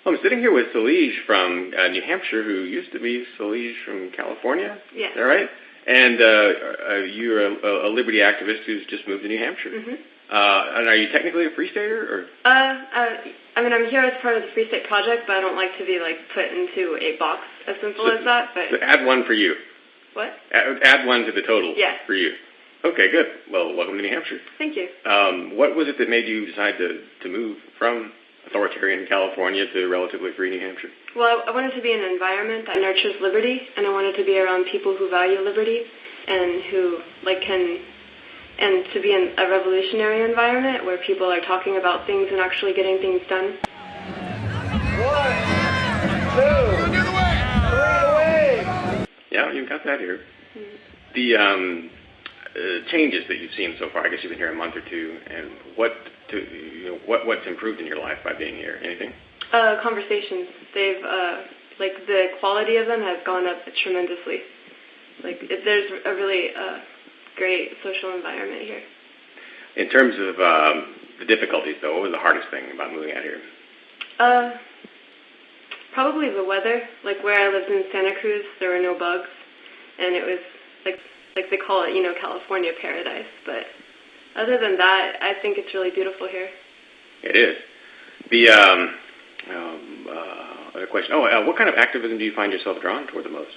Well, I'm sitting here with Solige from New Hampshire, who used to be Solige from California. Yeah. Is that right? And you're a liberty activist who's just moved to New Hampshire. Mm-hmm. And are you technically a Free Stater? Or? I mean, I'm here as part of the Free State Project, but I don't like to be, like, put into a box as simple as that. But so add one for you. What? Add one to the total for you. Okay, good. Well, welcome to New Hampshire. Thank you. What was it that made you decide to move from authoritarian California to relatively free New Hampshire? Well, I wanted to be in an environment that nurtures liberty, and I wanted to be around people who value liberty and who, like, and to be in a revolutionary environment where people are talking about things and actually getting things done. 1, 2, 3 away. Yeah, you got that here. Mm-hmm. The changes that you've seen so far, I guess you've been here a month or two, and what's improved in your life by being here? Anything? Conversations. They've, like, the quality of them has gone up tremendously. Like, there's a really great social environment here. In terms of the difficulties, though, what was the hardest thing about moving out here? Probably the weather. Like, where I lived in Santa Cruz, there were no bugs, and it was, like they call it, California paradise. But other than that, I think it's really beautiful here. It is. The other question, what kind of activism do you find yourself drawn toward the most?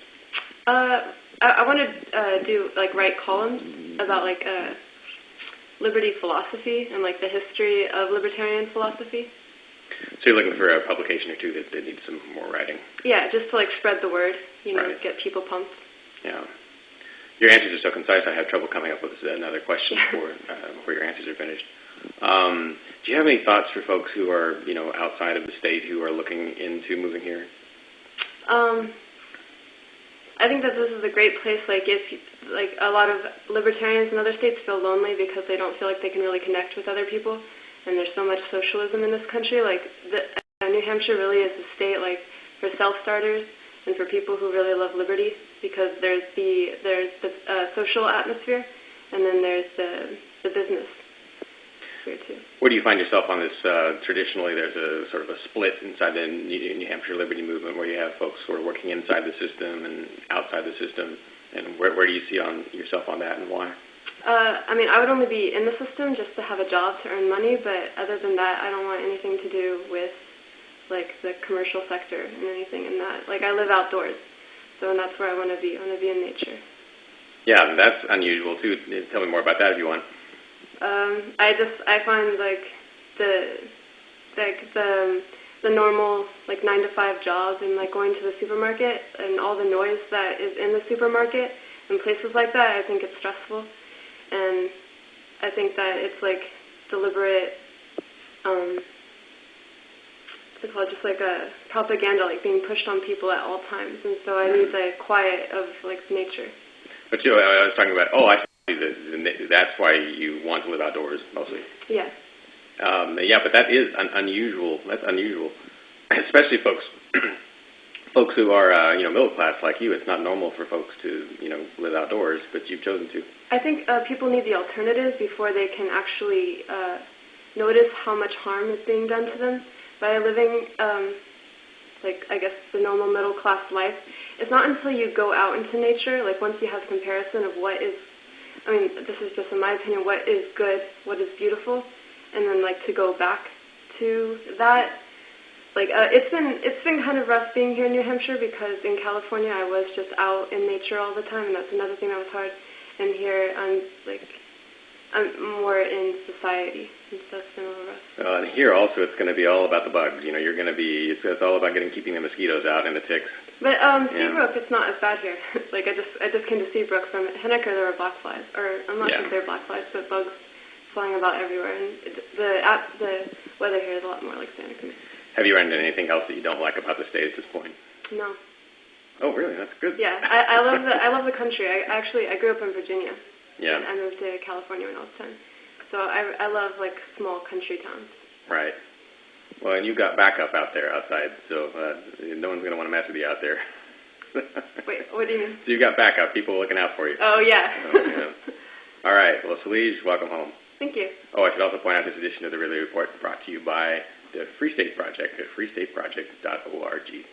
I want to do, like, write columns about, like, liberty philosophy and, like, the history of libertarian philosophy. So you're looking for a publication or two that needs some more writing? Yeah, just to, like, spread the word, right. Get people pumped. Yeah. Your answers are so concise, I have trouble coming up with another question before your answers are finished. Do you have any thoughts for folks who are, outside of the state who are looking into moving here? I think that this is a great place. Like, if a lot of libertarians in other states feel lonely because they don't feel like they can really connect with other people, and there's so much socialism in this country. Like, New Hampshire really is a state, like, for self-starters and for people who really love liberty, because there's the social atmosphere, and then there's the business here too. Where do you find yourself on this? Traditionally, there's a sort of a split inside the New Hampshire liberty movement, where you have folks sort of working inside the system and outside the system. And where do you see yourself on that, and why? I mean, I would only be in the system just to have a job to earn money, but other than that, I don't want anything to do with, like, the commercial sector and anything in that. Like, I live outdoors, so that's where I want to be. I want to be in nature. Yeah, that's unusual too. Tell me more about that if you want. I find, like, the normal, like, 9-to-5 jobs and, like, going to the supermarket and all the noise that is in the supermarket and places like that, I think it's stressful. And I think that it's, like, deliberate, what's it called, just like a propaganda, like, being pushed on people at all times. And so I need the quiet of, like, nature. But, I was talking about, I see that's why you want to live outdoors, mostly. Yeah. Yeah, but that is unusual. That's unusual, especially folks who are middle class like you. It's not normal for folks to live outdoors, but you've chosen to. I think people need the alternatives before they can actually notice how much harm is being done to them by living, like, I guess, the normal middle class life. It's not until you go out into nature, like, once you have comparison of what is, I mean, this is just in my opinion, what is good, what is beautiful, and then, like, to go back to that. Like, it's been kind of rough being here in New Hampshire, because in California I was just out in nature all the time, and that's another thing that was hard. And here I'm more in society, and so it's been a little rough. And here also it's going to be all about the bugs. You're going to be, it's all about keeping the mosquitoes out and the ticks. But Seabrook, it's not as bad here. Like, I just came to Seabrook from Henniker. There were black flies, or I'm not sure if they're black flies, but bugs flying about everywhere. And the weather here is a lot more like Santa Cruz. Have you run into anything else that you don't like about the state at this point? No. Oh, really? That's good. Yeah, I love the country. I grew up in Virginia. Yeah. And I moved to California when I was 10. So I love, like, small country towns. Right. Well, and you've got backup out there outside, so no one's going to want to mess with you out there. Wait, what do you mean? So you've got backup, people looking out for you. Oh, yeah. All right. Well, Solige, welcome home. Thank you. Oh, I should also point out this edition of the Ridley Report brought to you by the Free State Project at freestateproject.org.